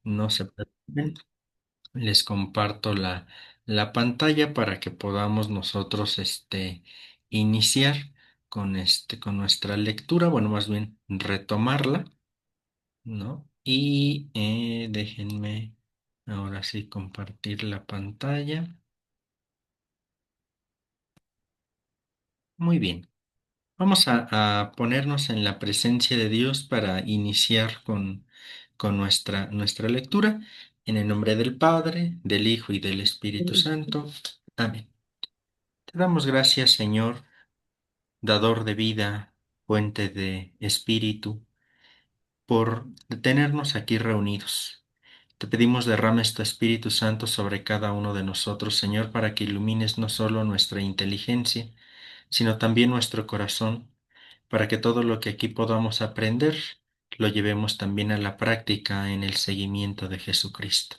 No se preocupen. Les comparto la pantalla para que podamos nosotros iniciar con nuestra lectura, bueno, más bien retomarla, ¿no? Y déjenme ahora sí compartir la pantalla. Muy bien. Vamos a ponernos en la presencia de Dios para iniciar con nuestra lectura. En el nombre del Padre, del Hijo y del Espíritu Santo. Amén. Te damos gracias, Señor, dador de vida, fuente de espíritu, por tenernos aquí reunidos. Te pedimos derrames tu Espíritu Santo sobre cada uno de nosotros, Señor, para que ilumines no solo nuestra inteligencia, sino también nuestro corazón, para que todo lo que aquí podamos aprender lo llevemos también a la práctica en el seguimiento de Jesucristo.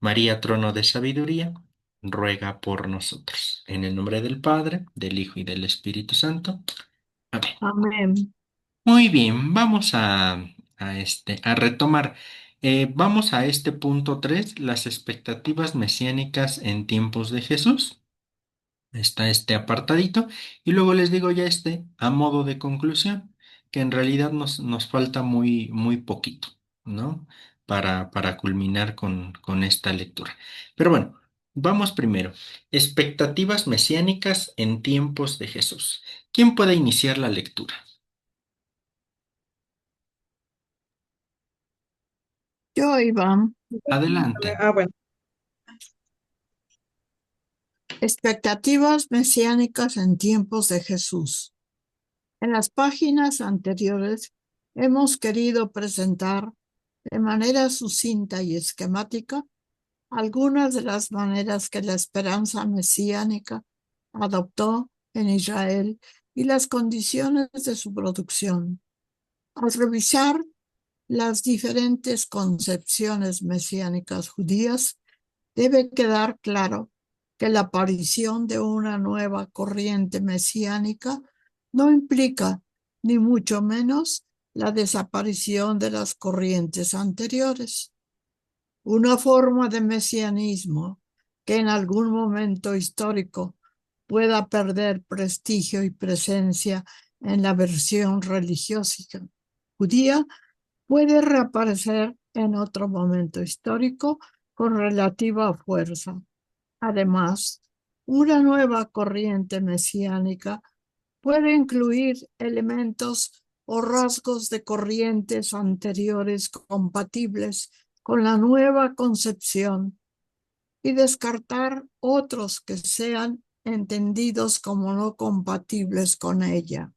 María, trono de sabiduría, ruega por nosotros. En el nombre del Padre, del Hijo y del Espíritu Santo. Amén. Amén. Muy bien, vamos a retomar. Vamos a este punto 3, las expectativas mesiánicas en tiempos de Jesús. Está este apartadito y luego les digo ya a modo de conclusión, que en realidad nos falta muy poquito, ¿no? Para culminar con esta lectura. Pero bueno, vamos primero. Expectativas mesiánicas en tiempos de Jesús. ¿Quién puede iniciar la lectura? Yo, Iván, Adelante. Bueno, expectativas mesiánicas en tiempos de Jesús. En las páginas anteriores hemos querido presentar de manera sucinta y esquemática algunas de las maneras que la esperanza mesiánica adoptó en Israel y las condiciones de su producción. Al revisar las diferentes concepciones mesiánicas judías, debe quedar claro que la aparición de una nueva corriente mesiánica no implica, ni mucho menos, la desaparición de las corrientes anteriores. Una forma de mesianismo que en algún momento histórico pueda perder prestigio y presencia en la versión religiosa judía puede reaparecer en otro momento histórico con relativa fuerza. Además, una nueva corriente mesiánica puede incluir elementos o rasgos de corrientes anteriores compatibles con la nueva concepción y descartar otros que sean entendidos como no compatibles con ella.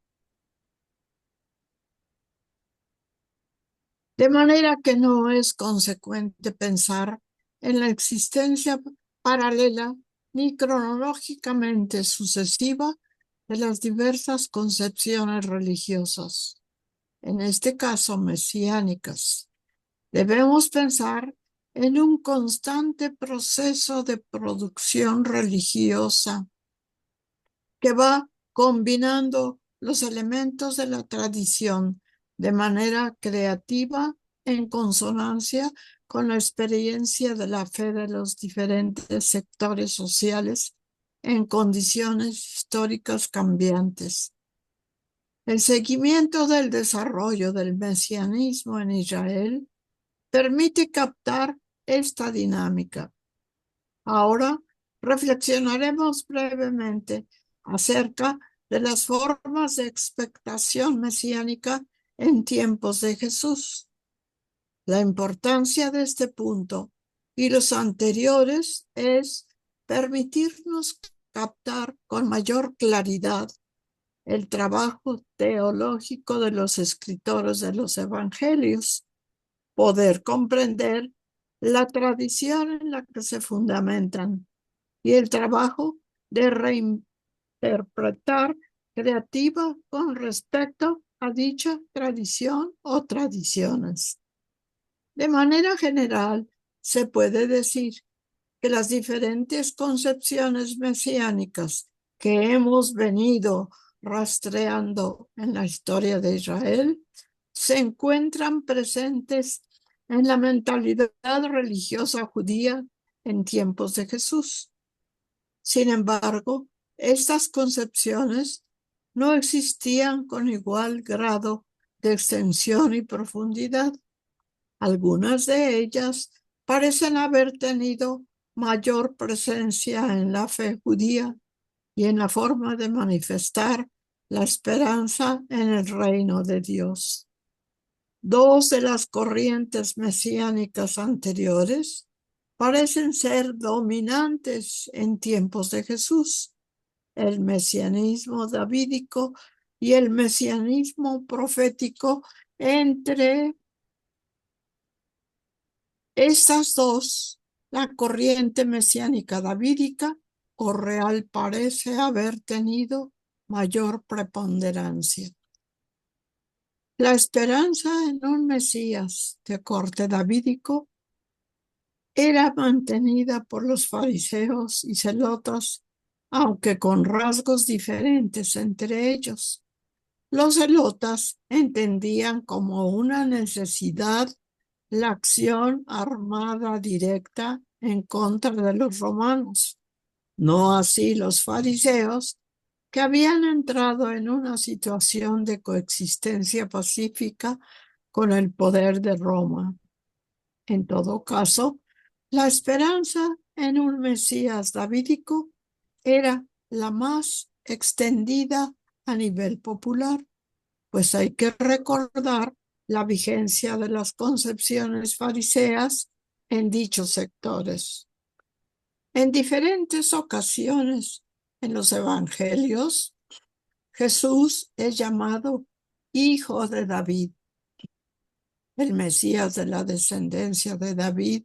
De manera que no es consecuente pensar en la existencia paralela ni cronológicamente sucesiva de las diversas concepciones religiosas, en este caso mesiánicas. Debemos pensar en un constante proceso de producción religiosa que va combinando los elementos de la tradición de manera creativa en consonancia con la experiencia de la fe de los diferentes sectores sociales en condiciones históricas cambiantes. El seguimiento del desarrollo del mesianismo en Israel permite captar esta dinámica. Ahora reflexionaremos brevemente acerca de las formas de expectación mesiánica en tiempos de Jesús. La importancia de este punto y los anteriores es permitirnos captar con mayor claridad el trabajo teológico de los escritores de los evangelios, poder comprender la tradición en la que se fundamentan y el trabajo de reinterpretar creativa con respecto a dicha tradición o tradiciones. De manera general, se puede decir que las diferentes concepciones mesiánicas que hemos venido rastreando en la historia de Israel se encuentran presentes en la mentalidad religiosa judía en tiempos de Jesús. Sin embargo, estas concepciones no existían con igual grado de extensión y profundidad. Algunas de ellas parecen haber tenido mayor presencia en la fe judía y en la forma de manifestar la esperanza en el reino de Dios. Dos de las corrientes mesiánicas anteriores parecen ser dominantes en tiempos de Jesús: el mesianismo davídico y el mesianismo profético. Entre estas dos, la corriente mesiánica davídica o real parece haber tenido mayor preponderancia. La esperanza en un Mesías de corte davídico era mantenida por los fariseos y celotas, aunque con rasgos diferentes entre ellos. Los celotas entendían como una necesidad la acción armada directa en contra de los romanos, no así los fariseos, que habían entrado en una situación de coexistencia pacífica con el poder de Roma. En todo caso, la esperanza en un Mesías davídico era la más extendida a nivel popular, pues hay que recordar la vigencia de las concepciones fariseas en dichos sectores. En diferentes ocasiones en los evangelios, Jesús es llamado Hijo de David, el Mesías de la descendencia de David,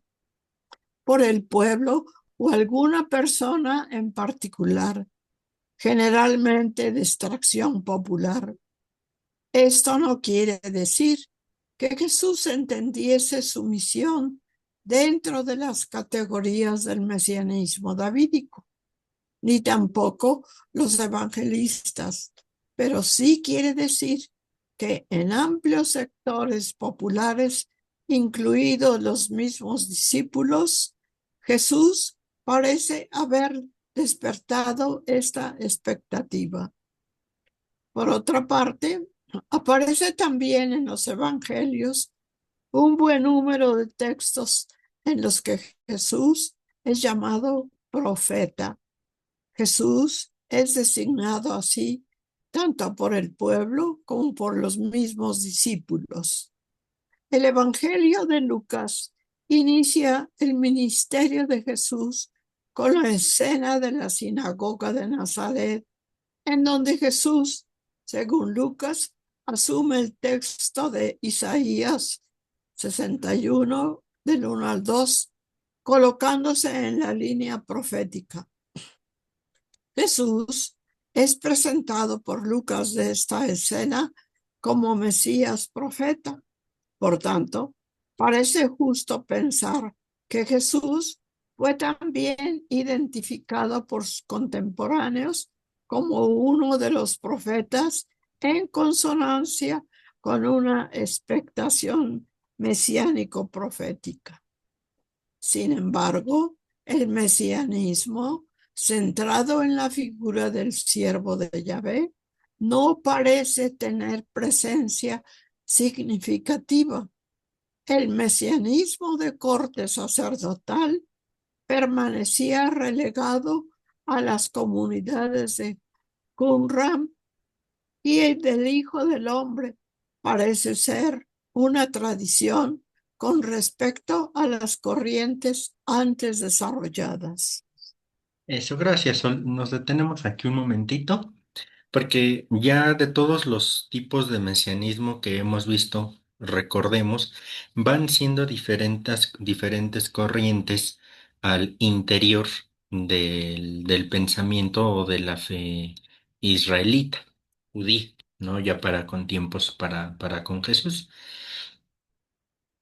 por el pueblo o alguna persona en particular, generalmente de extracción popular. Esto no quiere decir que Jesús entendiese su misión dentro de las categorías del mesianismo davídico, ni tampoco los evangelistas, pero sí quiere decir que en amplios sectores populares, incluidos los mismos discípulos, Jesús parece haber despertado esta expectativa. Por otra parte, aparece también en los evangelios un buen número de textos en los que Jesús es llamado profeta. Jesús es designado así tanto por el pueblo como por los mismos discípulos. El Evangelio de Lucas inicia el ministerio de Jesús con la escena de la sinagoga de Nazaret, en donde Jesús, según Lucas, asume el texto de Isaías 61, del 1 al 2, colocándose en la línea profética. Jesús es presentado por Lucas de esta escena como Mesías profeta. Por tanto, parece justo pensar que Jesús fue también identificado por sus contemporáneos como uno de los profetas en consonancia con una expectación mesiánico-profética. Sin embargo, el mesianismo, centrado en la figura del siervo de Yahvé, no parece tener presencia significativa. El mesianismo de corte sacerdotal permanecía relegado a las comunidades de Qumran, y el del Hijo del Hombre parece ser una tradición con respecto a las corrientes antes desarrolladas. Eso, gracias, Sol. Nos detenemos aquí un momentito, porque ya de todos los tipos de mesianismo que hemos visto, recordemos, van siendo diferentes corrientes al interior del pensamiento o de la fe israelita, judía, ¿no? Ya para con tiempos para con Jesús,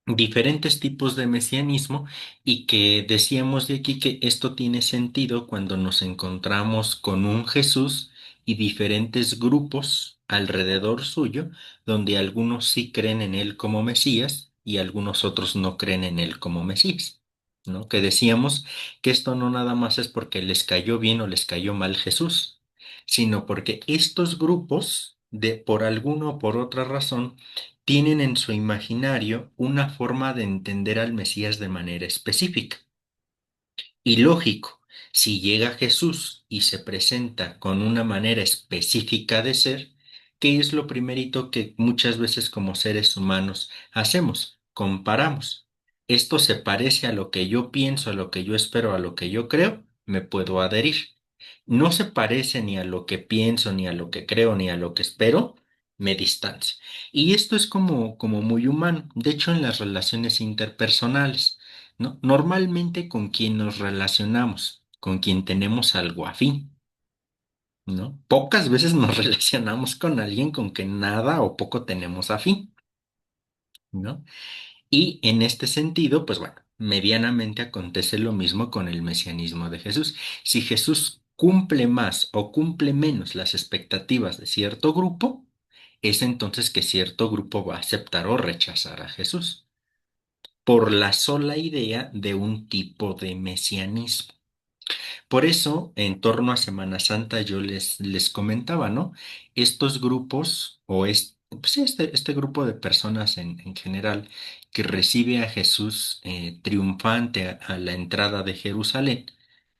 diferentes tipos de mesianismo, y que decíamos de aquí que esto tiene sentido cuando nos encontramos con un Jesús y diferentes grupos alrededor suyo, donde algunos sí creen en él como Mesías y algunos otros no creen en él como Mesías, ¿no? Que decíamos que esto no nada más es porque les cayó bien o les cayó mal Jesús, sino porque estos grupos, por alguna o por otra razón, tienen en su imaginario una forma de entender al Mesías de manera específica. Y lógico, si llega Jesús y se presenta con una manera específica de ser, ¿qué es lo primerito que muchas veces como seres humanos hacemos? Comparamos. Esto se parece a lo que yo pienso, a lo que yo espero, a lo que yo creo, me puedo adherir. No se parece ni a lo que pienso, ni a lo que creo, ni a lo que espero, me distancio. Y esto es como muy humano. De hecho, en las relaciones interpersonales. ¿No? Normalmente con quien nos relacionamos, con quien tenemos algo afín, ¿no? Pocas veces nos relacionamos con alguien con que nada o poco tenemos afín, ¿no? Y en este sentido, pues bueno, medianamente acontece lo mismo con el mesianismo de Jesús. Si Jesús cumple más o cumple menos las expectativas de cierto grupo, es entonces que cierto grupo va a aceptar o rechazar a Jesús por la sola idea de un tipo de mesianismo. Por eso, en torno a Semana Santa, yo les comentaba, ¿no? Estos grupos, pues sí, este grupo de personas en general que recibe a Jesús triunfante a la entrada de Jerusalén,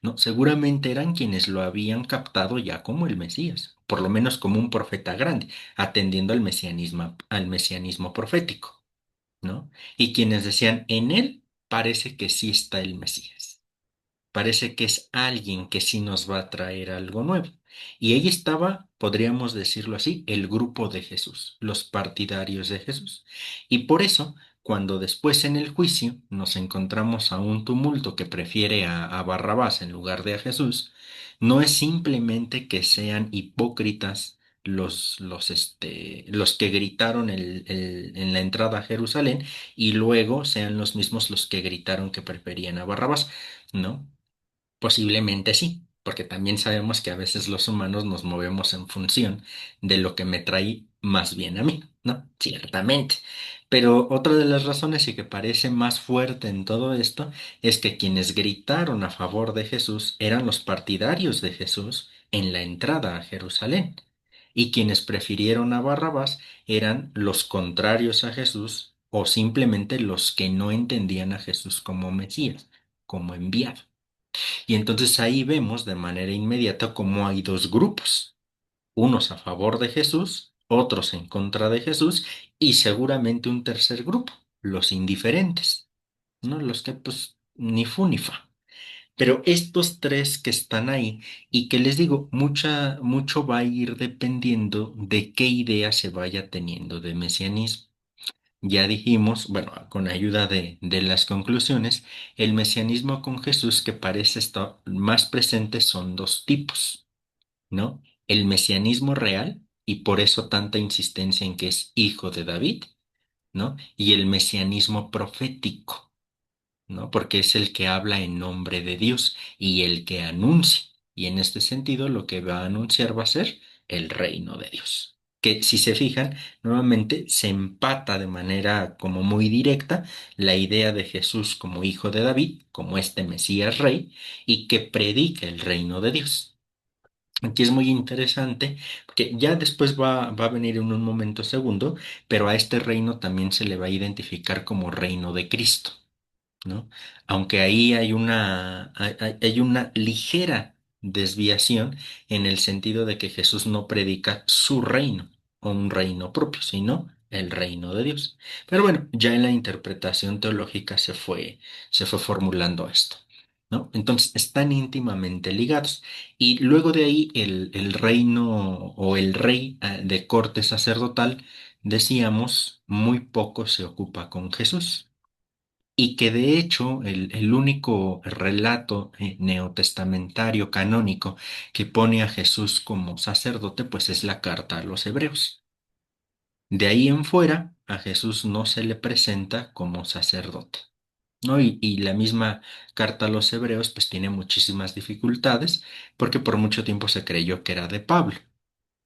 ¿no? Seguramente eran quienes lo habían captado ya como el Mesías, por lo menos como un profeta grande, atendiendo al mesianismo profético, ¿no? Y quienes decían, en él parece que sí está el Mesías. Parece que es alguien que sí nos va a traer algo nuevo. Y ahí estaba, podríamos decirlo así, el grupo de Jesús, los partidarios de Jesús. Y por eso, cuando después en el juicio nos encontramos a un tumulto que prefiere a Barrabás en lugar de a Jesús, no es simplemente que sean hipócritas los que gritaron en la entrada a Jerusalén y luego sean los mismos los que gritaron que preferían a Barrabás, ¿no? Posiblemente sí, porque también sabemos que a veces los humanos nos movemos en función de lo que me trae más bien a mí, ¿no? Ciertamente. Pero otra de las razones y que parece más fuerte en todo esto es que quienes gritaron a favor de Jesús eran los partidarios de Jesús en la entrada a Jerusalén. Y quienes prefirieron a Barrabás eran los contrarios a Jesús o simplemente los que no entendían a Jesús como Mesías, como enviado. Y entonces ahí vemos de manera inmediata cómo hay dos grupos, unos a favor de Jesús, otros en contra de Jesús y seguramente un tercer grupo, los indiferentes, ¿no? Los que pues ni fu ni fa. Pero estos tres que están ahí y que les digo, mucho va a ir dependiendo de qué idea se vaya teniendo de mesianismo. Ya dijimos, bueno, con ayuda de las conclusiones, el mesianismo con Jesús que parece estar más presente son dos tipos, ¿no? El mesianismo real, y por eso tanta insistencia en que es hijo de David, ¿no? Y el mesianismo profético, ¿no? Porque es el que habla en nombre de Dios y el que anuncia. Y en este sentido, lo que va a anunciar va a ser el reino de Dios. Que si se fijan, nuevamente se empata de manera como muy directa la idea de Jesús como hijo de David, como este Mesías rey, y que predica el reino de Dios. Aquí es muy interesante, porque ya después va a venir en un momento segundo, pero a este reino también se le va a identificar como reino de Cristo, ¿no? Aunque ahí hay una ligera desviación en el sentido de que Jesús no predica su reino o un reino propio, sino el reino de Dios. Pero bueno, ya en la interpretación teológica se fue formulando esto, ¿no? Entonces están íntimamente ligados. Y luego de ahí el reino o el rey de corte sacerdotal, decíamos, muy poco se ocupa con Jesús y que de hecho el único relato neotestamentario canónico que pone a Jesús como sacerdote, pues es la carta a los hebreos. De ahí en fuera, a Jesús no se le presenta como sacerdote, ¿no? Y la misma carta a los hebreos, pues tiene muchísimas dificultades, porque por mucho tiempo se creyó que era de Pablo,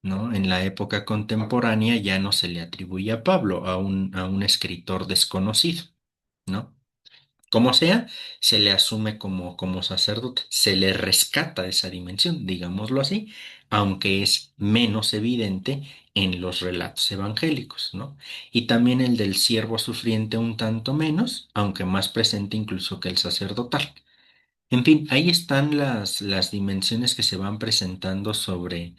¿no? En la época contemporánea ya no se le atribuye a Pablo, a un escritor desconocido, ¿no? Como sea, se le asume como sacerdote, se le rescata esa dimensión, digámoslo así, aunque es menos evidente en los relatos evangélicos, ¿no? Y también el del siervo sufriente un tanto menos, aunque más presente incluso que el sacerdotal. En fin, ahí están las dimensiones que se van presentando sobre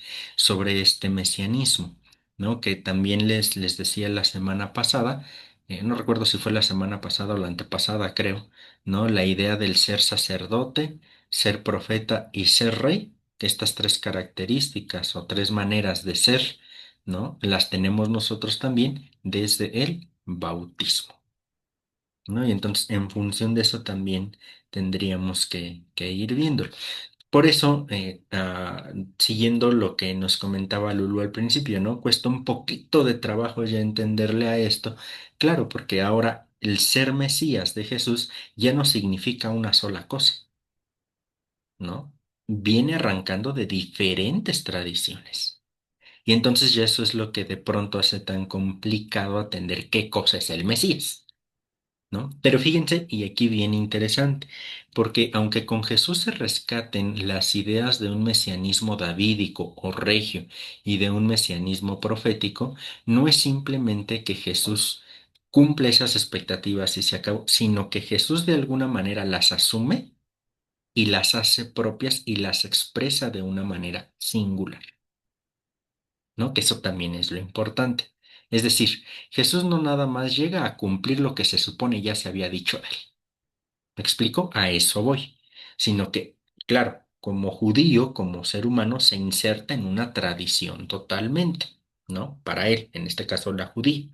este mesianismo, ¿no? Que también les decía la semana pasada, no recuerdo si fue la semana pasada o la antepasada, creo, ¿no? La idea del ser sacerdote, ser profeta y ser rey, que estas tres características o tres maneras de ser, ¿no? Las tenemos nosotros también desde el bautismo. ¿No? Y entonces, en función de eso también tendríamos que ir viendo. Por eso, siguiendo lo que nos comentaba Lulu al principio, ¿no? Cuesta un poquito de trabajo ya entenderle a esto. Claro, porque ahora el ser Mesías de Jesús ya no significa una sola cosa, ¿no? Viene arrancando de diferentes tradiciones. Y entonces ya eso es lo que de pronto hace tan complicado atender qué cosa es el Mesías. ¿No? Pero fíjense, y aquí viene interesante, porque aunque con Jesús se rescaten las ideas de un mesianismo davídico o regio y de un mesianismo profético, no es simplemente que Jesús cumple esas expectativas y se acabó, sino que Jesús de alguna manera las asume y las hace propias y las expresa de una manera singular, ¿no? Que eso también es lo importante. Es decir, Jesús no nada más llega a cumplir lo que se supone ya se había dicho de él. ¿Me explico? A eso voy. Sino que, claro, como judío, como ser humano, se inserta en una tradición totalmente, ¿no? Para él, en este caso la judía.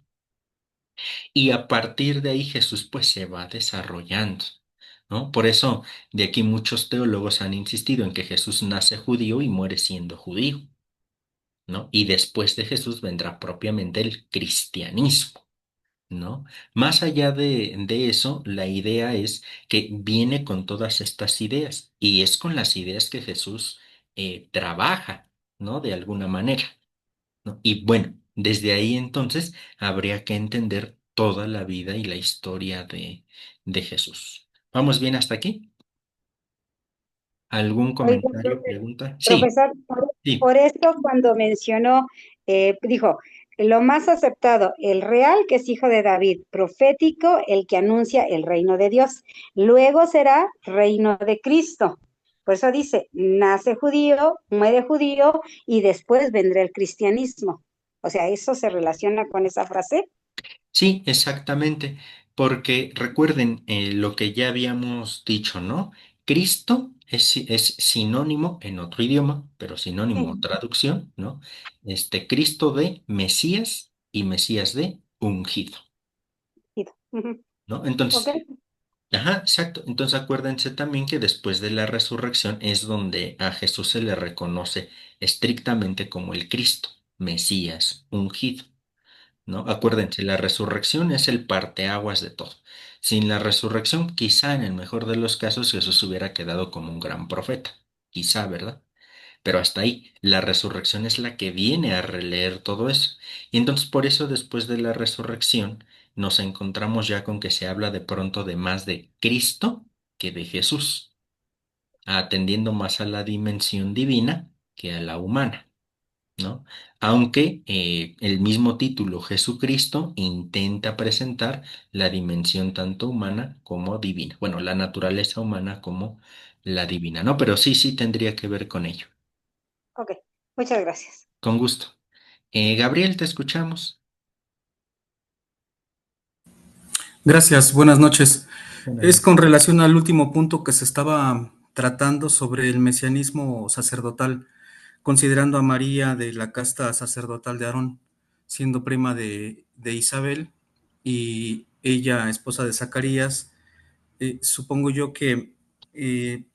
Y a partir de ahí Jesús pues se va desarrollando, ¿no? Por eso de aquí muchos teólogos han insistido en que Jesús nace judío y muere siendo judío, ¿no? Y después de Jesús vendrá propiamente el cristianismo. ¿No? Más allá de eso, la idea es que viene con todas estas ideas y es con las ideas que Jesús trabaja, ¿no? De alguna manera, ¿no? Y bueno, desde ahí entonces habría que entender toda la vida y la historia de Jesús. ¿Vamos bien hasta aquí? ¿Algún Oiga, comentario, pregunta? Sí, profesor, sí. por esto cuando mencionó, dijo, lo más aceptado, el real, que es hijo de David, profético, el que anuncia el reino de Dios. Luego será reino de Cristo. Por eso dice, nace judío, muere judío y después vendrá el cristianismo. O sea, ¿eso se relaciona con esa frase? Sí, exactamente, porque recuerden lo que ya habíamos dicho, ¿no? Cristo es sinónimo en otro idioma, pero sinónimo o Sí, traducción, ¿no? Cristo de Mesías y Mesías de ungido, ujú. ¿no? Ok, Entonces, ajá, exacto. Entonces acuérdense también que después de la resurrección es donde a Jesús se le reconoce estrictamente como el Cristo, Mesías, ungido. ¿No? Acuérdense, la resurrección es el parteaguas de todo. Sin la resurrección, quizá en el mejor de los casos Jesús hubiera quedado como un gran profeta. Quizá, ¿verdad? Pero hasta ahí, la resurrección es la que viene a releer todo eso. Y entonces por eso después de la resurrección nos encontramos ya con que se habla de pronto de más de Cristo que de Jesús, atendiendo más a la dimensión divina que a la humana. ¿No? Aunque el mismo título Jesucristo intenta presentar la dimensión tanto humana como divina. Bueno, la naturaleza humana como la divina, ¿no? Pero sí, sí tendría que ver con ello. ok. Muchas gracias. Con gusto. Gabriel, te escuchamos. Gracias, buenas noches. Buenas Es noches. con relación al último punto que se estaba tratando sobre el mesianismo sacerdotal, considerando a María de la casta sacerdotal de Aarón, siendo prima de Isabel y ella esposa de Zacarías. Supongo yo que eh,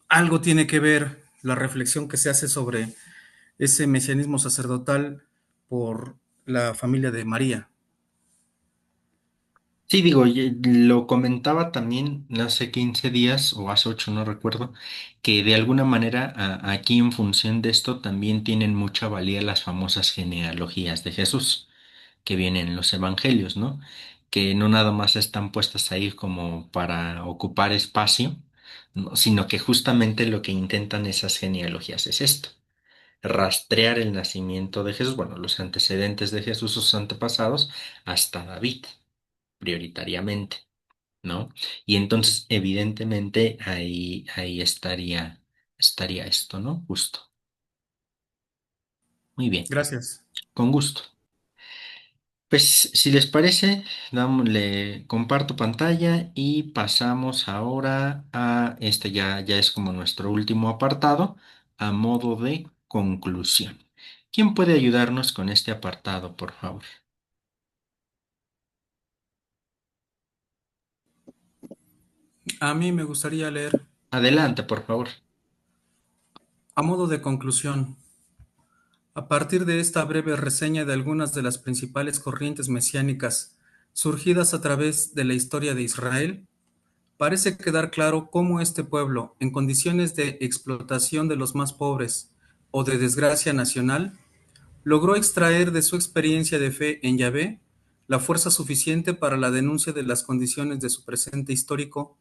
algo tiene que ver la reflexión que se hace sobre ese mesianismo sacerdotal por la familia de María. Sí, digo, lo comentaba también hace 15 días o hace 8, no recuerdo, que de alguna manera aquí en función de esto también tienen mucha valía las famosas genealogías de Jesús que vienen en los evangelios, ¿no? Que no nada más están puestas ahí como para ocupar espacio, ¿no? Sino que justamente lo que intentan esas genealogías es esto, rastrear el nacimiento de Jesús, bueno, los antecedentes de Jesús, sus antepasados, hasta David, prioritariamente. ¿No? Y entonces, evidentemente, ahí estaría esto, ¿no? Justo. Muy bien, Gracias. con gusto. Pues, si les parece, le comparto pantalla y pasamos ahora a este ya es como nuestro último apartado, a modo de conclusión. ¿Quién puede ayudarnos con este apartado, por favor? A mí me gustaría leer, Adelante, por favor. a modo de conclusión, a partir de esta breve reseña de algunas de las principales corrientes mesiánicas surgidas a través de la historia de Israel, parece quedar claro cómo este pueblo, en condiciones de explotación de los más pobres o de desgracia nacional, logró extraer de su experiencia de fe en Yahvé la fuerza suficiente para la denuncia de las condiciones de su presente histórico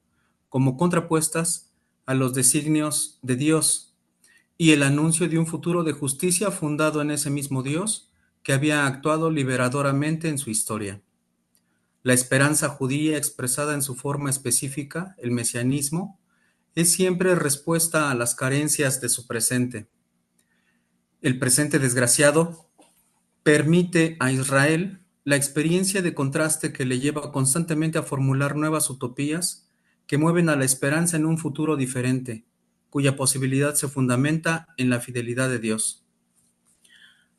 como contrapuestas a los designios de Dios y el anuncio de un futuro de justicia fundado en ese mismo Dios que había actuado liberadoramente en su historia. La esperanza judía expresada en su forma específica, el mesianismo, es siempre respuesta a las carencias de su presente. El presente desgraciado permite a Israel la experiencia de contraste que le lleva constantemente a formular nuevas utopías que mueven a la esperanza en un futuro diferente, cuya posibilidad se fundamenta en la fidelidad de Dios.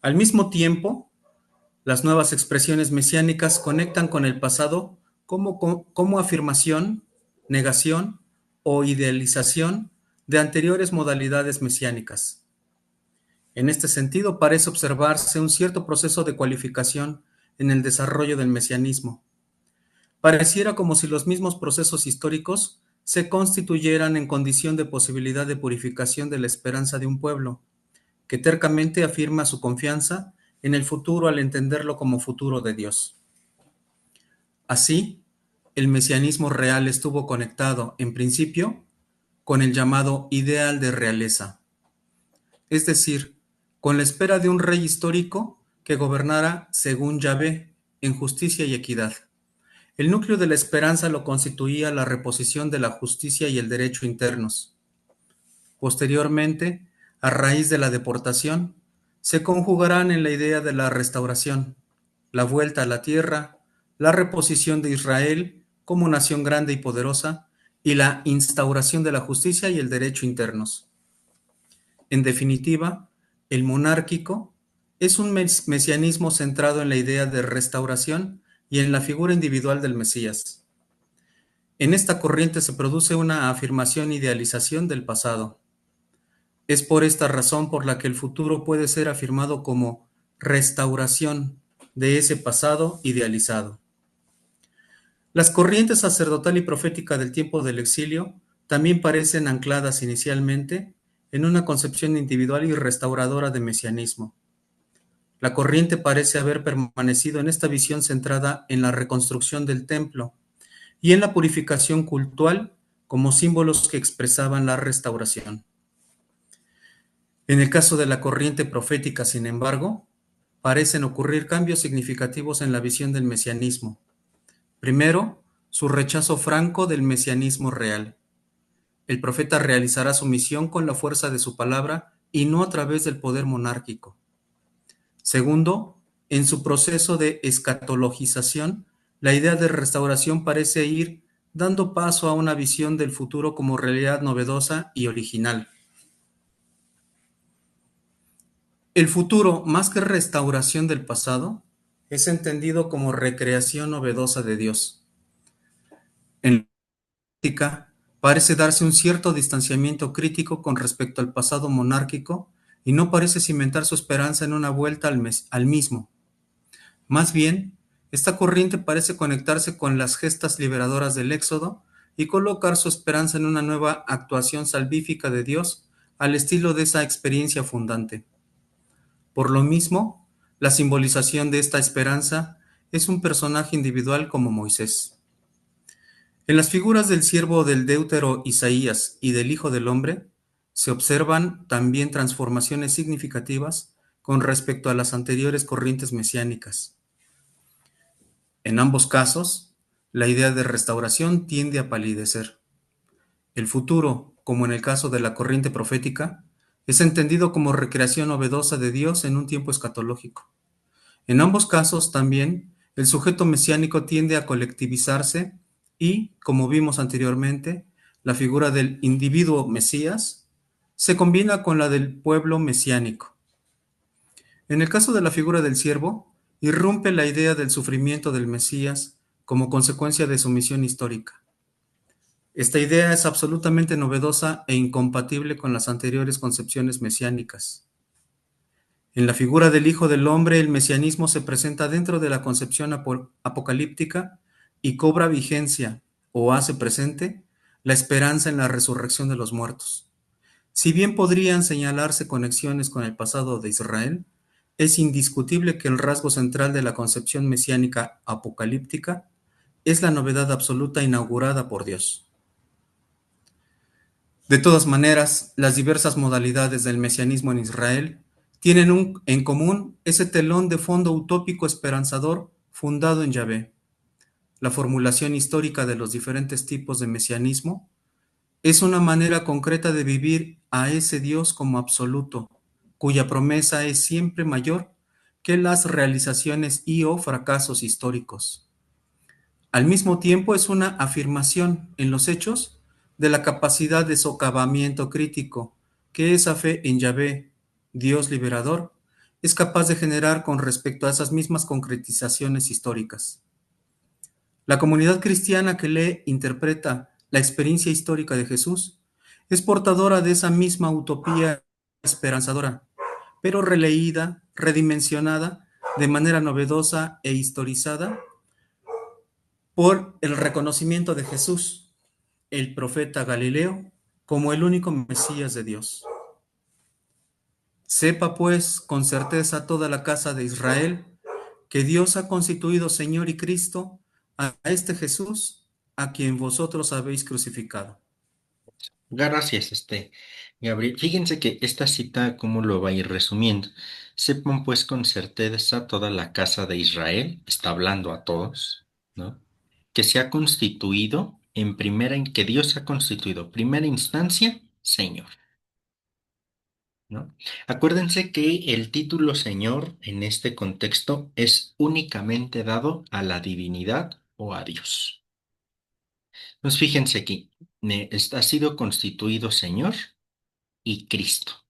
Al mismo tiempo, las nuevas expresiones mesiánicas conectan con el pasado como afirmación, negación o idealización de anteriores modalidades mesiánicas. En este sentido, parece observarse un cierto proceso de cualificación en el desarrollo del mesianismo. Pareciera como si los mismos procesos históricos se constituyeran en condición de posibilidad de purificación de la esperanza de un pueblo, que tercamente afirma su confianza en el futuro al entenderlo como futuro de Dios. Así, el mesianismo real estuvo conectado, en principio, con el llamado ideal de realeza, es decir, con la espera de un rey histórico que gobernara según Yahvé, en justicia y equidad. El núcleo de la esperanza lo constituía la reposición de la justicia y el derecho internos. Posteriormente, a raíz de la deportación, se conjugarán en la idea de la restauración, la vuelta a la tierra, la reposición de Israel como nación grande y poderosa, y la instauración de la justicia y el derecho internos. En definitiva, el monárquico es un mesianismo centrado en la idea de restauración y en la figura individual del Mesías. En esta corriente se produce una afirmación e idealización del pasado. Es por esta razón por la que el futuro puede ser afirmado como restauración de ese pasado idealizado. Las corrientes sacerdotal y profética del tiempo del exilio también parecen ancladas inicialmente en una concepción individual y restauradora de mesianismo. La corriente parece haber permanecido en esta visión centrada en la reconstrucción del templo y en la purificación cultural como símbolos que expresaban la restauración. En el caso de la corriente profética, sin embargo, parecen ocurrir cambios significativos en la visión del mesianismo. Primero, su rechazo franco del mesianismo real. El profeta realizará su misión con la fuerza de su palabra y no a través del poder monárquico. Segundo, en su proceso de escatologización, la idea de restauración parece ir dando paso a una visión del futuro como realidad novedosa y original. El futuro, más que restauración del pasado, es entendido como recreación novedosa de Dios. En la práctica, parece darse un cierto distanciamiento crítico con respecto al pasado monárquico y no parece cimentar su esperanza en una vuelta al mismo. Más bien, Esta corriente parece conectarse con las gestas liberadoras del Éxodo y colocar su esperanza en una nueva actuación salvífica de Dios al estilo de esa experiencia fundante. Por lo mismo, la simbolización de esta esperanza es un personaje individual como Moisés. En las figuras del siervo del Deutero Isaías y del Hijo del Hombre, se observan también transformaciones significativas con respecto a las anteriores corrientes mesiánicas. En ambos casos, la idea de restauración tiende a palidecer. El futuro, como en el caso de la corriente profética, es entendido como recreación novedosa de Dios en un tiempo escatológico. En ambos casos también, el sujeto mesiánico tiende a colectivizarse y, como vimos anteriormente, la figura del individuo Mesías se combina con la del pueblo mesiánico. En el caso de la figura del siervo, irrumpe la idea del sufrimiento del Mesías como consecuencia de su misión histórica. Esta idea es absolutamente novedosa e incompatible con las anteriores concepciones mesiánicas. En la figura del Hijo del Hombre, el mesianismo se presenta dentro de la concepción apocalíptica y cobra vigencia o hace presente la esperanza en la resurrección de los muertos. Si bien podrían señalarse conexiones con el pasado de Israel, es indiscutible que el rasgo central de la concepción mesiánica apocalíptica es la novedad absoluta inaugurada por Dios. De todas maneras, las diversas modalidades del mesianismo en Israel tienen en común ese telón de fondo utópico esperanzador fundado en Yahvé. La formulación histórica de los diferentes tipos de mesianismo es una manera concreta de vivir a ese Dios como absoluto, cuya promesa es siempre mayor que las realizaciones y o fracasos históricos. Al mismo tiempo es una afirmación en los hechos de la capacidad de socavamiento crítico que esa fe en Yahvé, Dios liberador, es capaz de generar con respecto a esas mismas concretizaciones históricas. La comunidad cristiana que lee, interpreta la experiencia histórica de Jesús es portadora de esa misma utopía esperanzadora, pero releída, redimensionada, de manera novedosa e historizada por el reconocimiento de Jesús, el profeta Galileo, como el único Mesías de Dios. Sepa pues con certeza toda la casa de Israel que Dios ha constituido Señor y Cristo a este Jesús a quien vosotros habéis crucificado. Gracias, Gabriel. Fíjense que esta cita, ¿cómo lo va a ir resumiendo? Sepan pues con certeza toda la casa de Israel, está hablando a todos, ¿no? Que se ha constituido que Dios ha constituido, primera instancia, Señor, ¿no? Acuérdense que el título Señor en este contexto es únicamente dado a la divinidad o a Dios. Entonces, fíjense aquí, ha sido constituido Señor y Cristo.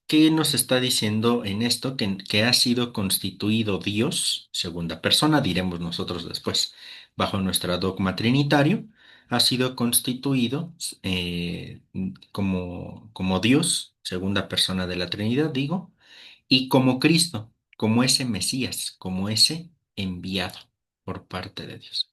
¿Qué nos está diciendo en esto? Que ha sido constituido Dios, segunda persona, diremos nosotros después, bajo nuestro dogma trinitario, ha sido constituido como Dios, segunda persona de la Trinidad, digo, y como Cristo, como ese Mesías, como ese enviado por parte de Dios.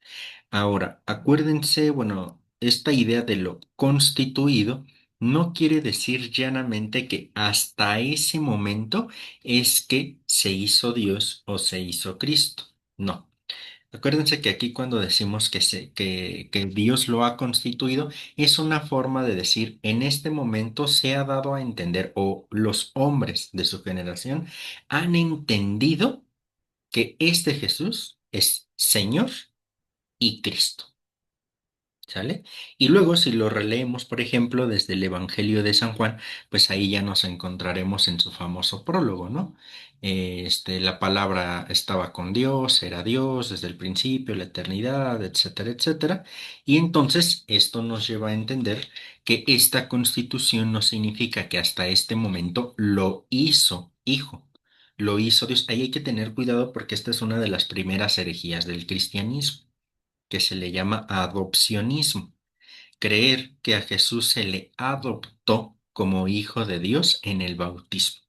Ahora, acuérdense, bueno, esta idea de lo constituido no quiere decir llanamente que hasta ese momento es que se hizo Dios o se hizo Cristo. No. Acuérdense que aquí cuando decimos que Dios lo ha constituido, es una forma de decir, en este momento se ha dado a entender, o los hombres de su generación han entendido que este Jesús es Señor y Cristo. ¿Sale? Y luego, si lo releemos, por ejemplo, desde el Evangelio de San Juan, pues ahí ya nos encontraremos en su famoso prólogo, ¿no? La palabra estaba con Dios, era Dios desde el principio, la eternidad, etcétera, etcétera. Y entonces esto nos lleva a entender que esta constitución no significa que hasta este momento lo hizo Hijo, lo hizo Dios. Ahí hay que tener cuidado porque esta es una de las primeras herejías del cristianismo que se le llama adopcionismo, creer que a Jesús se le adoptó como hijo de Dios en el bautismo.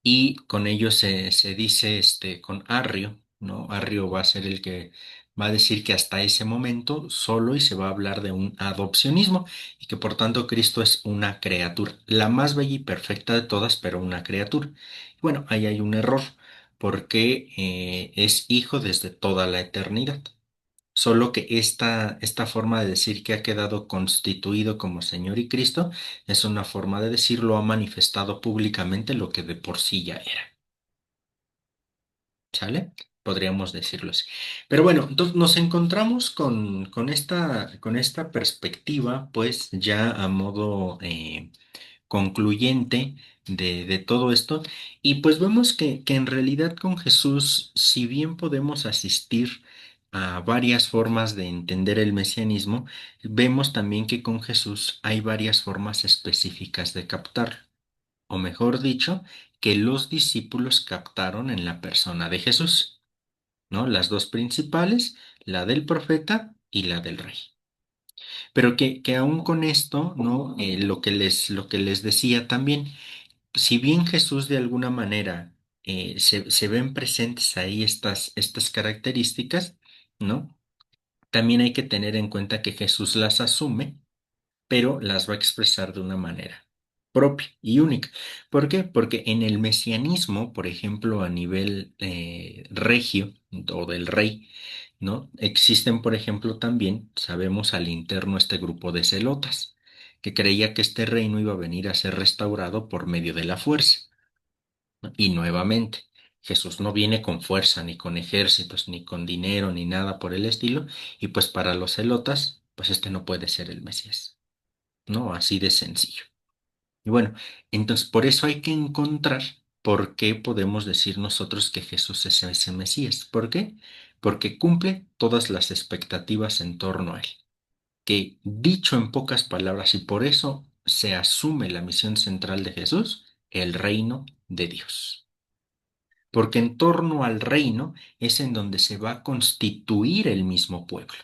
y con ello se dice con Arrio, ¿no? Arrio va a ser el que va a decir que hasta ese momento solo y se va a hablar de un adopcionismo y que por tanto Cristo es una criatura, la más bella y perfecta de todas, pero una criatura. Bueno, ahí hay un error porque es hijo desde toda la eternidad. Solo que esta forma de decir que ha quedado constituido como Señor y Cristo es una forma de decirlo, ha manifestado públicamente lo que de por sí ya era. ¿Sale? Podríamos decirlo así. Pero bueno, entonces nos encontramos con esta perspectiva, pues ya a modo concluyente de todo esto. Y pues vemos que en realidad con Jesús, si bien podemos asistir a varias formas de entender el mesianismo, vemos también que con Jesús hay varias formas específicas de captarlo, o mejor dicho, que los discípulos captaron en la persona de Jesús, ¿no? Las dos principales, la del profeta y la del rey. Pero que aún con esto, ¿no? Lo que les decía también, si bien Jesús de alguna manera se ven presentes ahí estas características, ¿no? También hay que tener en cuenta que Jesús las asume, pero las va a expresar de una manera propia y única. ¿Por qué? Porque en el mesianismo, por ejemplo, a nivel regio o del rey, ¿no? Existen, por ejemplo, también, sabemos al interno este grupo de celotas, que creía que este reino iba a venir a ser restaurado por medio de la fuerza. ¿No? Y nuevamente, Jesús no viene con fuerza, ni con ejércitos, ni con dinero, ni nada por el estilo, y pues para los celotas, pues este no puede ser el Mesías. ¿No? Así de sencillo. Y bueno, entonces por eso hay que encontrar por qué podemos decir nosotros que Jesús es ese Mesías. ¿Por qué? Porque cumple todas las expectativas en torno a él. Que dicho en pocas palabras, y por eso se asume la misión central de Jesús, el reino de Dios. Porque en torno al reino es en donde se va a constituir el mismo pueblo.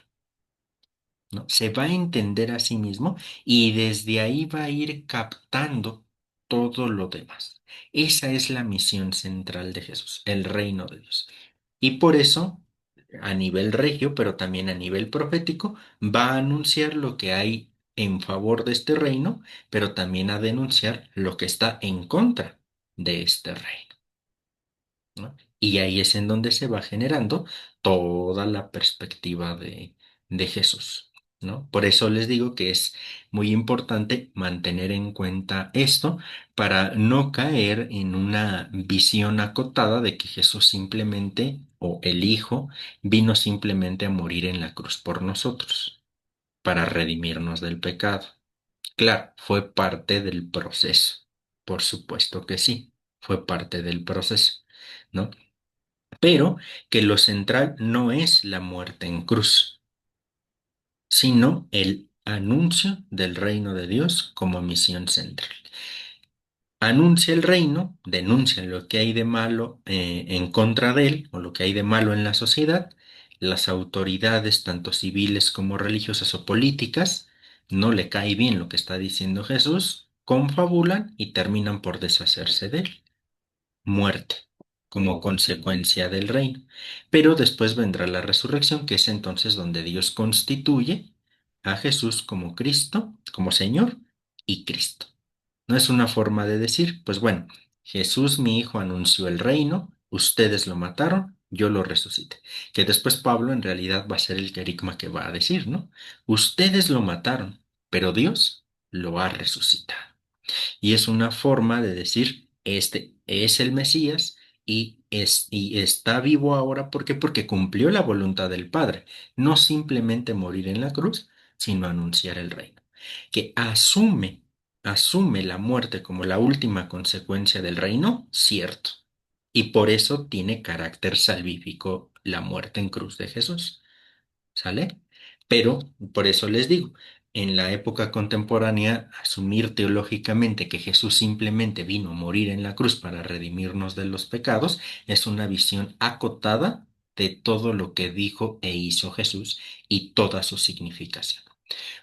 ¿No? Se va a entender a sí mismo y desde ahí va a ir captando todo lo demás. Esa es la misión central de Jesús, el reino de Dios. Y por eso, a nivel regio, pero también a nivel profético, va a anunciar lo que hay en favor de este reino, pero también a denunciar lo que está en contra de este reino. ¿No? Y ahí es en donde se va generando toda la perspectiva de Jesús, ¿no? Por eso les digo que es muy importante mantener en cuenta esto para no caer en una visión acotada de que Jesús simplemente, o el Hijo, vino simplemente a morir en la cruz por nosotros, para redimirnos del pecado. Claro, fue parte del proceso, por supuesto que sí, fue parte del proceso. ¿No? Pero que lo central no es la muerte en cruz, sino el anuncio del reino de Dios como misión central. Anuncia el reino, denuncia lo que hay de malo en contra de él o lo que hay de malo en la sociedad. Las autoridades, tanto civiles como religiosas o políticas, no le cae bien lo que está diciendo Jesús, confabulan y terminan por deshacerse de él. Muerte como consecuencia del reino. Pero después vendrá la resurrección, que es entonces donde Dios constituye a Jesús como Cristo, como Señor y Cristo. No es una forma de decir, pues bueno, Jesús mi Hijo anunció el reino, ustedes lo mataron, yo lo resucité. Que después Pablo en realidad va a ser el querigma que va a decir, ¿no? Ustedes lo mataron, pero Dios lo ha resucitado. Y es una forma de decir, este es el Mesías y está vivo ahora. ¿Por qué? Porque cumplió la voluntad del Padre. No simplemente morir en la cruz, sino anunciar el reino. Que asume la muerte como la última consecuencia del reino, cierto. Y por eso tiene carácter salvífico la muerte en cruz de Jesús. ¿Sale? Pero por eso les digo, en la época contemporánea, asumir teológicamente que Jesús simplemente vino a morir en la cruz para redimirnos de los pecados es una visión acotada de todo lo que dijo e hizo Jesús y toda su significación.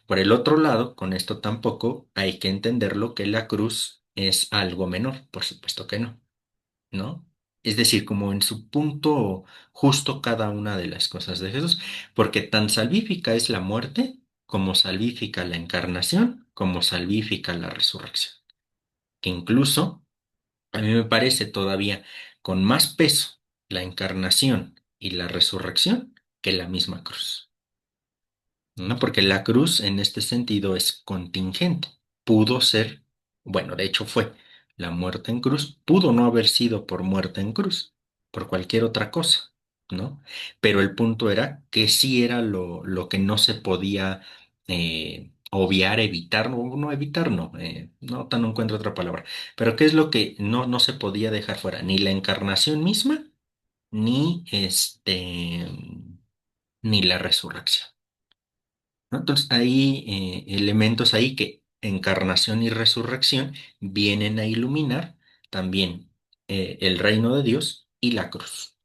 Por el otro lado, con esto tampoco hay que entenderlo que la cruz es algo menor, por supuesto que no. ¿no? Es decir, como en su punto justo cada una de las cosas de Jesús, porque tan salvífica es la muerte, como salvífica la encarnación, como salvífica la resurrección, que incluso a mí me parece todavía con más peso la encarnación y la resurrección que la misma cruz. ¿No? Porque la cruz en este sentido es contingente. Pudo ser, bueno, de hecho fue la muerte en cruz, pudo no haber sido por muerte en cruz, por cualquier otra cosa, ¿no? Pero el punto era que sí era lo que no se podía obviar, evitar, no evitar, no, no tan no encuentro otra palabra, pero ¿qué es lo que no se podía dejar fuera? Ni la encarnación misma, ni ni la resurrección. ¿No? Entonces hay elementos ahí que encarnación y resurrección vienen a iluminar también el reino de Dios y la cruz.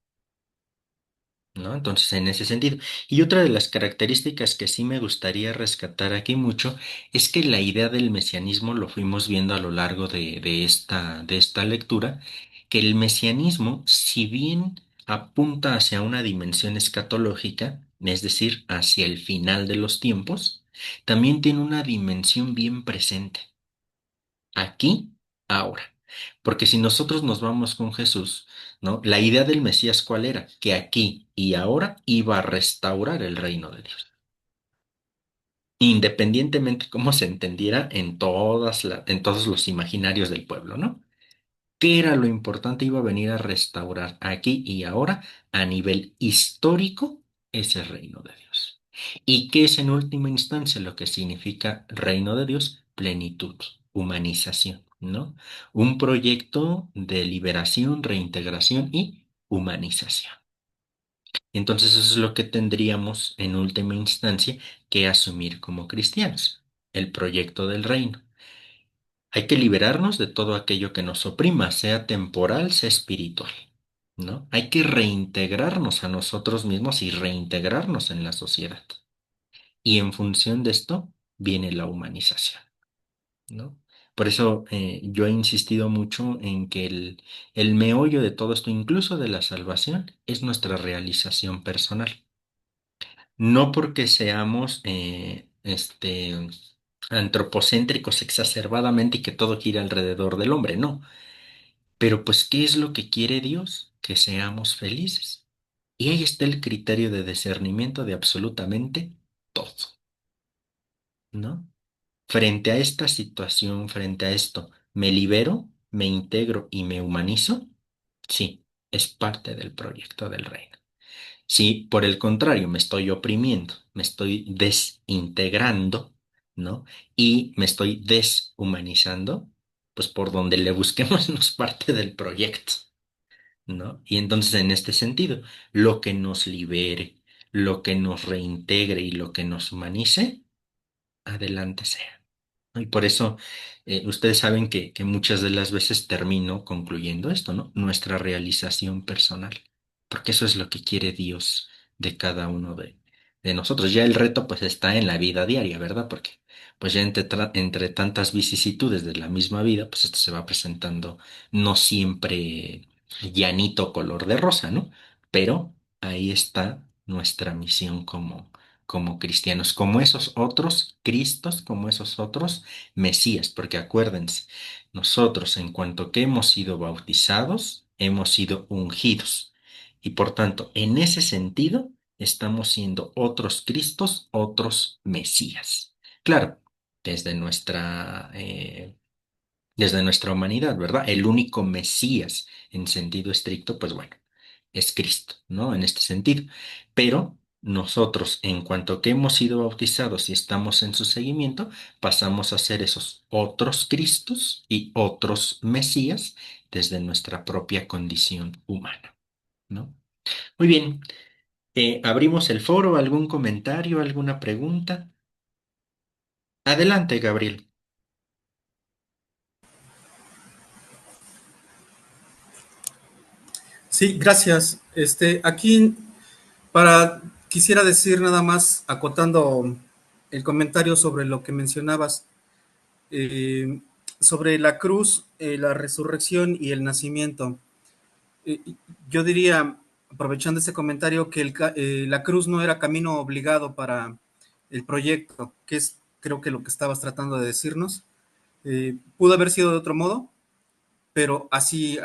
¿No? Entonces, en ese sentido. Y otra de las características que sí me gustaría rescatar aquí mucho es que la idea del mesianismo lo fuimos viendo a lo largo de esta lectura, que el mesianismo, si bien apunta hacia una dimensión escatológica, es decir, hacia el final de los tiempos, también tiene una dimensión bien presente, aquí, ahora. Porque si nosotros nos vamos con Jesús, ¿no? La idea del Mesías, ¿cuál era? Que aquí y ahora iba a restaurar el reino de Dios. Independientemente cómo se entendiera en en todos los imaginarios del pueblo, ¿no? ¿Qué era lo importante? Iba a venir a restaurar aquí y ahora a nivel histórico ese reino de Dios. ¿Y qué es en última instancia lo que significa reino de Dios? Plenitud, humanización, ¿no? Un proyecto de liberación, reintegración y humanización. Entonces eso es lo que tendríamos en última instancia que asumir como cristianos, el proyecto del reino. Hay que liberarnos de todo aquello que nos oprima, sea temporal, sea espiritual, ¿no? Hay que reintegrarnos a nosotros mismos y reintegrarnos en la sociedad. Y en función de esto viene la humanización, ¿no? Por eso yo he insistido mucho en que el meollo de todo esto, incluso de la salvación, es nuestra realización personal. No porque seamos antropocéntricos exacerbadamente y que todo gira alrededor del hombre, no. Pero pues, ¿qué es lo que quiere Dios? Que seamos felices. Y ahí está el criterio de discernimiento de absolutamente todo, ¿no? Frente a esta situación, frente a esto, ¿me libero, me integro y me humanizo? Sí, es parte del proyecto del reino. Si por el contrario me estoy oprimiendo, me estoy desintegrando, ¿no? Y me estoy deshumanizando, pues por donde le busquemos no es parte del proyecto, ¿no? Y entonces en este sentido, lo que nos libere, lo que nos reintegre y lo que nos humanice, adelante sea. ¿No? Y por eso ustedes saben que muchas de las veces termino concluyendo esto, ¿no? Nuestra realización personal, porque eso es lo que quiere Dios de cada uno de nosotros. Ya el reto pues está en la vida diaria, ¿verdad? Porque pues ya entre tantas vicisitudes de la misma vida, pues esto se va presentando no siempre llanito color de rosa, ¿no? Pero ahí está nuestra misión como cristianos, como esos otros Cristos, como esos otros Mesías, porque acuérdense, nosotros en cuanto que hemos sido bautizados, hemos sido ungidos. Y por tanto, en ese sentido, estamos siendo otros Cristos, otros Mesías. Claro, desde desde nuestra humanidad, ¿verdad? El único Mesías en sentido estricto, pues bueno, es Cristo, ¿no? En este sentido. Pero nosotros, en cuanto que hemos sido bautizados y estamos en su seguimiento, pasamos a ser esos otros Cristos y otros Mesías desde nuestra propia condición humana, ¿no? Muy bien, abrimos el foro, ¿algún comentario, alguna pregunta? Adelante, Gabriel. Sí, gracias. Aquí quisiera decir nada más, acotando el comentario sobre lo que mencionabas, eh, sobre la cruz, la resurrección y el nacimiento. Eh, yo diría, aprovechando ese comentario, que la cruz no era camino obligado para el proyecto, que es creo que lo que estabas tratando de decirnos. Pudo haber sido de otro modo, pero así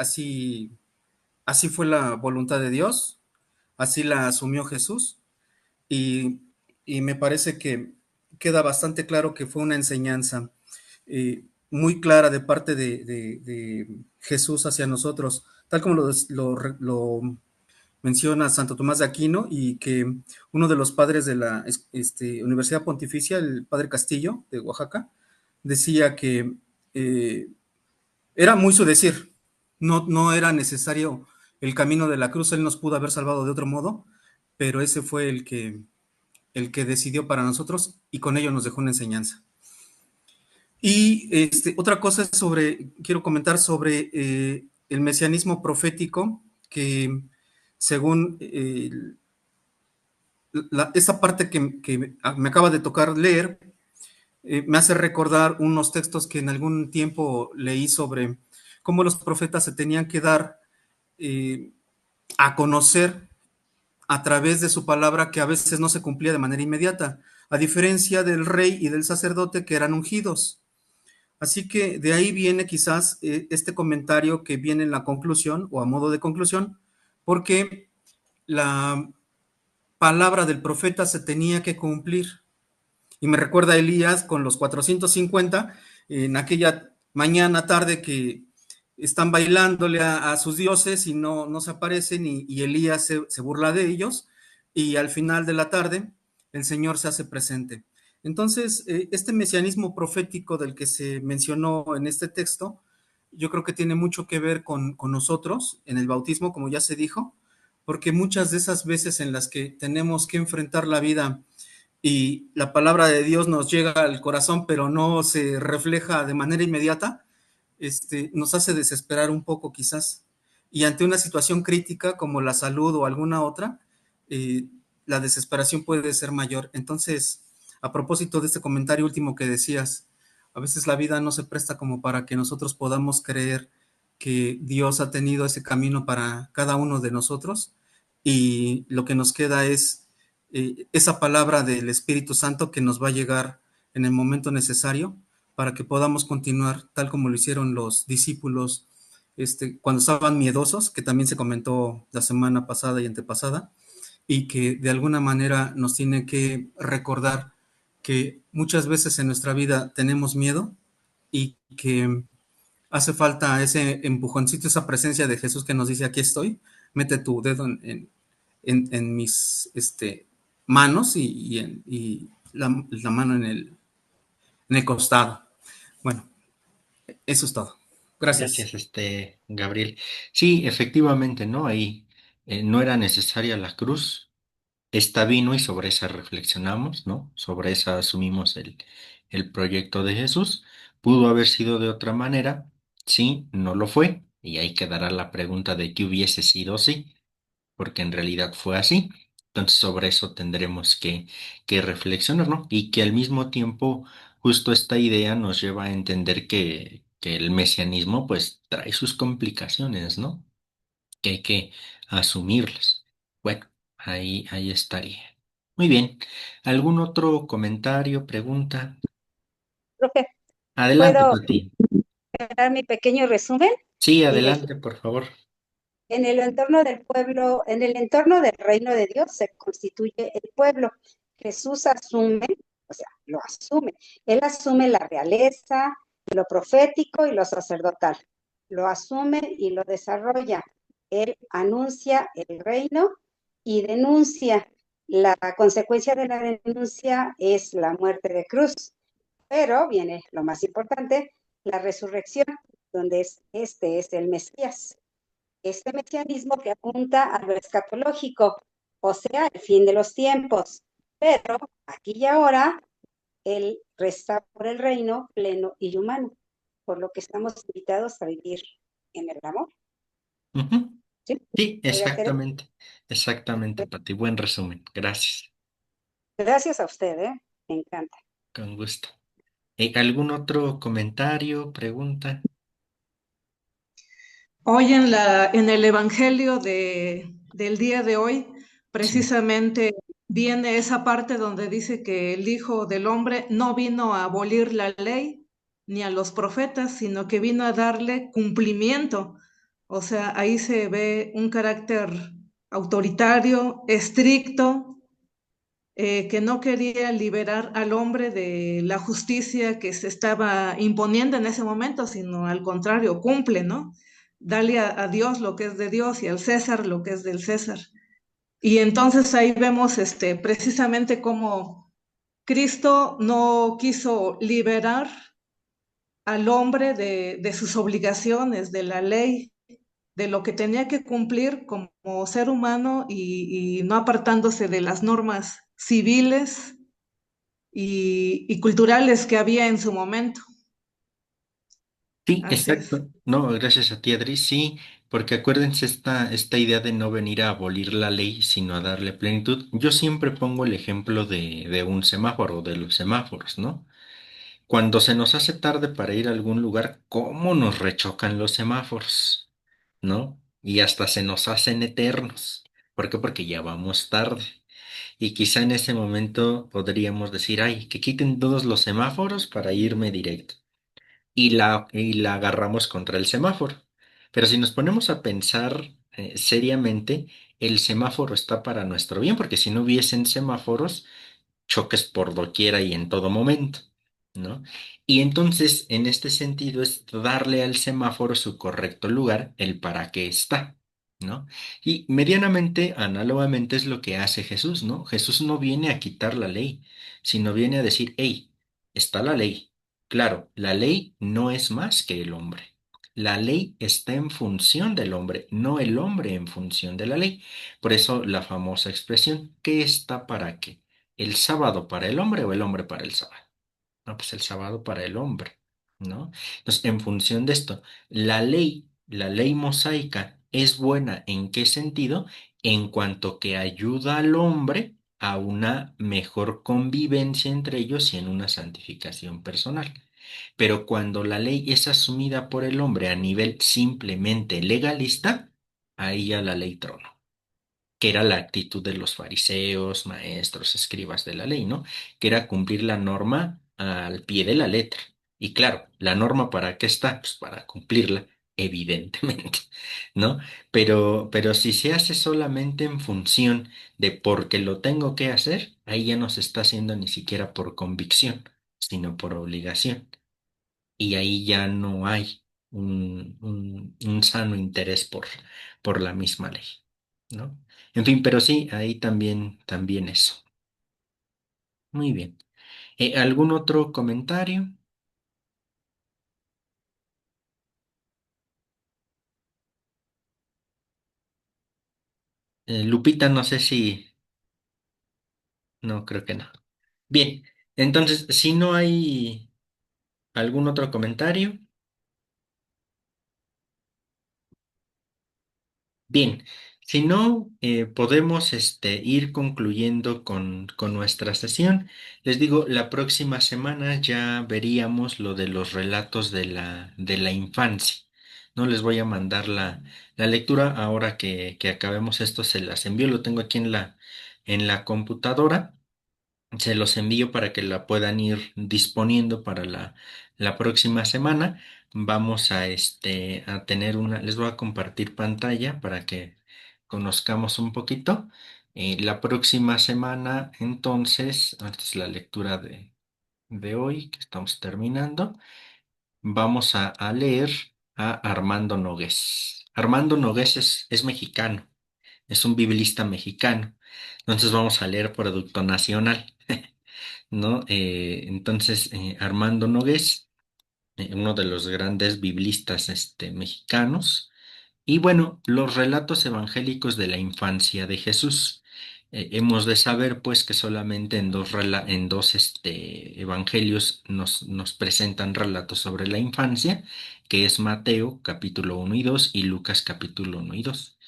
fue la voluntad de Dios, así la asumió Jesús y, y me parece que queda bastante claro que fue una enseñanza muy clara de parte de Jesús hacia nosotros, tal como lo menciona Santo Tomás de Aquino y que uno de los padres de la Universidad Pontificia, el padre Castillo de Oaxaca, decía que era muy su decir, no era necesario el camino de la cruz, él nos pudo haber salvado de otro modo, pero ese fue el que decidió para nosotros y con ello nos dejó una enseñanza. Y otra cosa es quiero comentar sobre el mesianismo profético, que según esa parte que me acaba de tocar leer, me hace recordar unos textos que en algún tiempo leí sobre cómo los profetas se tenían que dar eh, a conocer a través de su palabra, que a veces no se cumplía de manera inmediata, a diferencia del rey y del sacerdote que eran ungidos. Así que de ahí viene quizás este comentario que viene en la conclusión o a modo de conclusión, porque la palabra del profeta se tenía que cumplir. Y me recuerda a Elías con los 450 en aquella mañana, tarde que están bailándole a sus dioses y no se aparecen y Elías se burla de ellos y al final de la tarde el Señor se hace presente. Entonces, este mesianismo profético del que se mencionó en este texto, yo creo que tiene mucho que ver con nosotros en el bautismo, como ya se dijo, porque muchas de esas veces en las que tenemos que enfrentar la vida y la palabra de Dios nos llega al corazón, pero no se refleja de manera inmediata, nos hace desesperar un poco quizás. Y ante una situación crítica como la salud o alguna otra, eh, la desesperación puede ser mayor. Entonces, a propósito de este comentario último que decías, a veces la vida no se presta como para que nosotros podamos creer que Dios ha tenido ese camino para cada uno de nosotros y lo que nos queda es esa palabra del Espíritu Santo que nos va a llegar en el momento necesario para que podamos continuar tal como lo hicieron los discípulos cuando estaban miedosos, que también se comentó la semana pasada y antepasada, y que de alguna manera nos tiene que recordar que muchas veces en nuestra vida tenemos miedo y que hace falta ese empujoncito, esa presencia de Jesús que nos dice, aquí estoy, mete tu dedo en mis manos y la mano en el costado. Bueno, eso es todo. Gracias. Gracias, Gabriel. Sí, efectivamente, ¿no? Ahí no era necesaria la cruz. Esta vino y sobre esa reflexionamos, ¿no? Sobre esa asumimos el proyecto de Jesús. Pudo haber sido de otra manera, sí, no lo fue, y ahí quedará la pregunta de qué hubiese sido sí, porque en realidad fue así. Entonces sobre eso tendremos que reflexionar, ¿no? Y que al mismo tiempo justo esta idea nos lleva a entender que el mesianismo pues trae sus complicaciones, ¿no? Que hay que asumirlas. Bueno, ahí estaría. Muy bien. ¿Algún otro comentario, pregunta? Profe, Adelante, ¿puedo Pati. dar mi pequeño resumen? Sí, Mire, adelante, por favor. en el entorno del pueblo, en el entorno del reino de Dios se constituye el pueblo. Jesús asume, o sea, lo asume. Él asume la realeza, lo profético y lo sacerdotal. Lo asume y lo desarrolla. Él anuncia el reino y denuncia. La consecuencia de la denuncia es la muerte de cruz. Pero viene lo más importante, la resurrección, donde este es el Mesías, este mesianismo que apunta a lo escatológico, o sea, el fin de los tiempos. Pero aquí y ahora, Él restaura el reino pleno y humano, por lo que estamos invitados a vivir en el amor. Ujú. ¿Sí? Sí, Oiga, Tere, exactamente, Pati. Buen resumen. Gracias. gracias a usted, ¿eh? Me encanta. Con gusto. ¿Algún otro comentario, pregunta? Hoy en el Evangelio del día de hoy, Sí. precisamente viene esa parte donde dice que el Hijo del Hombre no vino a abolir la ley ni a los profetas, sino que vino a darle cumplimiento. O sea, ahí se ve un carácter autoritario, estricto, que no quería liberar al hombre de la justicia que se estaba imponiendo en ese momento, sino al contrario, cumple, ¿no? Dale a Dios lo que es de Dios y al César lo que es del César. Y entonces ahí vemos precisamente cómo Cristo no quiso liberar al hombre de sus obligaciones, de la ley, de lo que tenía que cumplir como ser humano y no apartándose de las normas civiles y culturales que había en su momento. Sí, Así es. exacto. No, gracias a ti, Adri. Sí, porque acuérdense esta idea de no venir a abolir la ley, sino a darle plenitud. Yo siempre pongo el ejemplo de un semáforo, de los semáforos, ¿no? Cuando se nos hace tarde para ir a algún lugar, ¿cómo nos rechocan los semáforos? ¿No? Y hasta se nos hacen eternos. ¿Por qué? Porque ya vamos tarde. Y quizá en ese momento podríamos decir, ay, que quiten todos los semáforos para irme directo y la agarramos contra el semáforo. Pero si nos ponemos a pensar seriamente, el semáforo está para nuestro bien, porque si no hubiesen semáforos, choques por doquiera y en todo momento, ¿no? Y entonces, en este sentido, es darle al semáforo su correcto lugar, el para qué está, ¿no? Y medianamente, análogamente, es lo que hace Jesús, ¿no? Jesús no viene a quitar la ley, sino viene a decir, hey, está la ley. Claro, la ley no es más que el hombre. La ley está en función del hombre, no el hombre en función de la ley. Por eso la famosa expresión, ¿qué está para qué? ¿El sábado para el hombre o el hombre para el sábado? No, pues el sábado para el hombre, ¿no? Entonces, en función de esto, la ley mosaica es buena ¿en qué sentido? En cuanto que ayuda al hombre a una mejor convivencia entre ellos y en una santificación personal. Pero cuando la ley es asumida por el hombre a nivel simplemente legalista, ahí ya la ley trona, que era la actitud de los fariseos, maestros, escribas de la ley, ¿no? Que era cumplir la norma al pie de la letra. Y claro, ¿la norma para qué está? Pues para cumplirla, evidentemente, ¿no? Pero si se hace solamente en función de porque lo tengo que hacer, ahí ya no se está haciendo ni siquiera por convicción, sino por obligación. Y ahí ya no hay un sano interés por la misma ley, ¿no? En fin, pero sí, ahí también eso. Muy bien. ¿Algún otro comentario? Lupita, no sé si... No, creo que no. Bien, entonces, si no hay algún otro comentario. Bien, si no, podemos ir concluyendo con nuestra sesión. Les digo, la próxima semana ya veríamos lo de los relatos de la infancia. No les voy a mandar la lectura ahora que acabemos esto, se las envío, lo tengo aquí en la computadora. Se los envío para que la puedan ir disponiendo para la próxima semana. Vamos a tener les voy a compartir pantalla para que conozcamos un poquito. La próxima semana, entonces, antes la lectura de hoy, que estamos terminando, vamos a leer a Armando Nogués. Armando Nogués es mexicano, es un biblista mexicano. Entonces vamos a leer Producto Nacional. ¿No? Entonces, Armando Nogués, uno de los grandes biblistas mexicanos, y bueno, los relatos evangélicos de la infancia de Jesús. Hemos de saber, pues, que solamente en dos evangelios nos presentan relatos sobre la infancia, que es Mateo capítulo 1 y 2 y Lucas capítulo 1 y 2.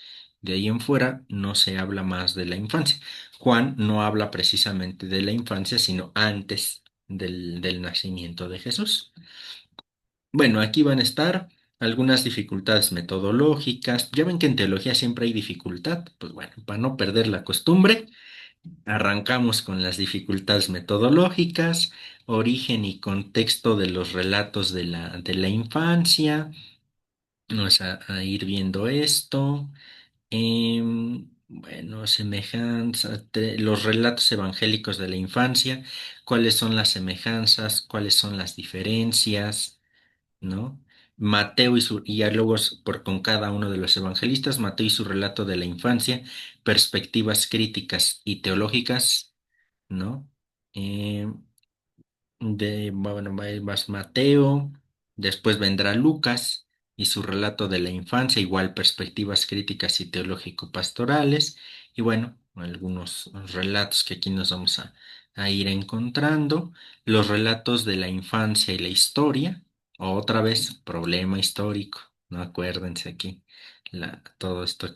De ahí en fuera no se habla más de la infancia. Juan no habla precisamente de la infancia, sino antes del nacimiento de Jesús. Bueno, aquí van a estar algunas dificultades metodológicas. Ya ven que en teología siempre hay dificultad. Pues bueno, para no perder la costumbre, arrancamos con las dificultades metodológicas, origen y contexto de los relatos de la infancia. Vamos a ir viendo esto. Bueno, semejanza, los relatos evangélicos de la infancia, cuáles son las semejanzas, cuáles son las diferencias, ¿no? Mateo y diálogos con cada uno de los evangelistas, Mateo y su relato de la infancia, perspectivas críticas y teológicas, ¿no? Em, bueno, más Mateo, después vendrá Lucas y su relato de la infancia, igual perspectivas críticas y teológico-pastorales, y bueno, algunos relatos que aquí nos vamos a ir encontrando, los relatos de la infancia y la historia, otra vez, problema histórico, no acuérdense aquí, todo esto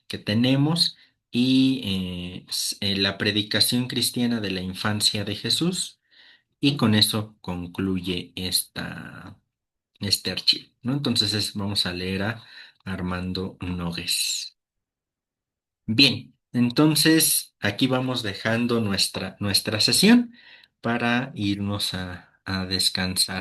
que tenemos, y la predicación cristiana de la infancia de Jesús, y con eso concluye este archivo, ¿no? Entonces vamos a leer a Armando Nogués. Bien, entonces aquí vamos dejando nuestra sesión para irnos a descansar.